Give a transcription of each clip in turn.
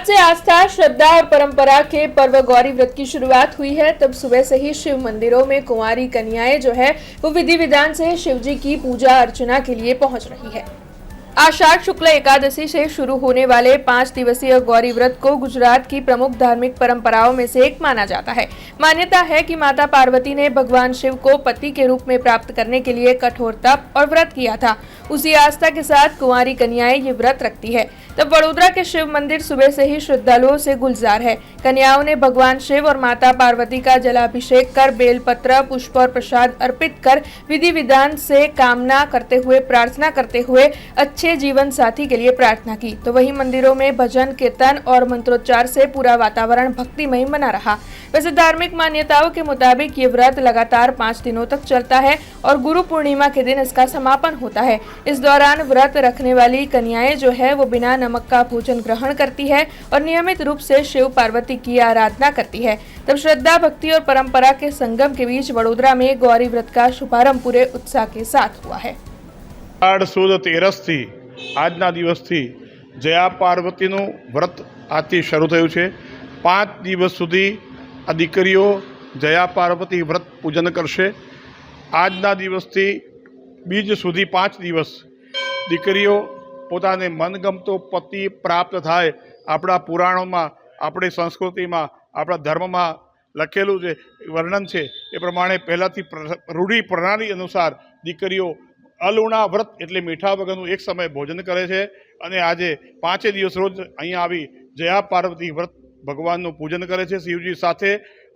से आस्था, श्रद्धा और परंपरा के पर्व गौरी व्रत की शुरुआत हुई है। तब सुबह से ही शिव मंदिरों में कुंवारी कन्याएं जो है वो विधि विधान से शिव जी की पूजा अर्चना के लिए पहुंच रही है। आषाढ़ शुक्ल एकादशी से शुरू होने वाले 5 दिवसीय गौरी व्रत को गुजरात की प्रमुख धार्मिक परंपराओं में से एक माना जाता है। मान्यता है कि माता पार्वती ने भगवान शिव को पति के रूप में प्राप्त करने के लिए कठोर तप और व्रत किया था। उसी आस्था के साथ कुंवारी कन्याएं ये व्रत रखती है। तब वडोदरा के शिव मंदिर सुबह से ही श्रद्धालुओं से गुलजार है। कन्याओं ने भगवान शिव और माता पार्वती का जलाभिषेक कर बेलपत्र, पुष्प और प्रसाद अर्पित कर विधि विधान से कामना करते हुए, प्रार्थना करते हुए अच्छे जीवन साथी के लिए प्रार्थना की। तो वहीं मंदिरों में भजन, कीर्तन और मंत्रोच्चार से पूरा वातावरण भक्तिमय बना रहा। वैसे धार्मिक मान्यताओं के मुताबिक ये व्रत लगातार 5 दिनों तक चलता है और गुरु पूर्णिमा के दिन इसका समापन होता है। इस दौरान व्रत रखने वाली कन्याएं जो है वो बिना नमक का भोजन ग्रहण करती है और नियमित रूप से शिव पार्वती की आराधना करती है। तब श्रद्धा, भक्ति और परंपरा के संगम के बीच वडोदरा में गौरी व्रत का शुभारंभ पूरे उत्साह के साथ हुआ है। સુદ 13 આજના દિવસથી જયા પાર્વતીનું વ્રત આજથી શરૂ થયું છે। 5 દિવસ સુધી આ દીકરીઓ જયા પાર્વતી વ્રત પૂજન કરશે। આજના દિવસથી બીજ સુધી 5 દિવસ દીકરીઓ પોતાને મનગમતો પતિ પ્રાપ્ત થાય। આપણા પુરાણોમાં, આપણી સંસ્કૃતિમાં, આપણા ધર્મમાં લખેલું છે, વર્ણન છે એ પ્રમાણે પહેલાંથી રૂઢિ પ્રણાલી અનુસાર દીકરીઓ અલુણા વ્રત એટલે મીઠા વગરનું એક સમય ભોજન કરે છે અને આજે 5 દિવસ રોજ અહીંયા આવી જયા પાર્વતી વ્રત ભગવાનનું પૂજન કરે છે શિવજી સાથે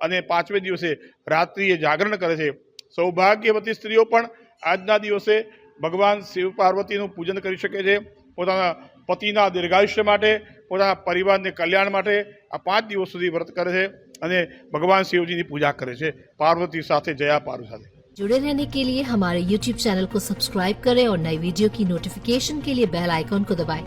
અને 5મે દિવસે રાત્રિએ જાગરણ કરે છે। સૌભાગ્યવતી સ્ત્રીઓ પણ આજના દિવસે ભગવાન શિવ પાર્વતીનું પૂજન કરી શકે છે। પોતાના પતિના દીર્ઘાયુષ્ય માટે, પોતાના પરિવારને કલ્યાણ માટે આ 5 દિવસ સુધી વ્રત કરે છે અને ભગવાન શિવજીની પૂજા કરે છે પાર્વતી સાથે, જયા પાર્વતી સાથે। जुड़े रहने के लिए हमारे YouTube चैनल को सब्सक्राइब करें और नई वीडियो की नोटिफिकेशन के लिए बेल आइकॉन को दबाएं।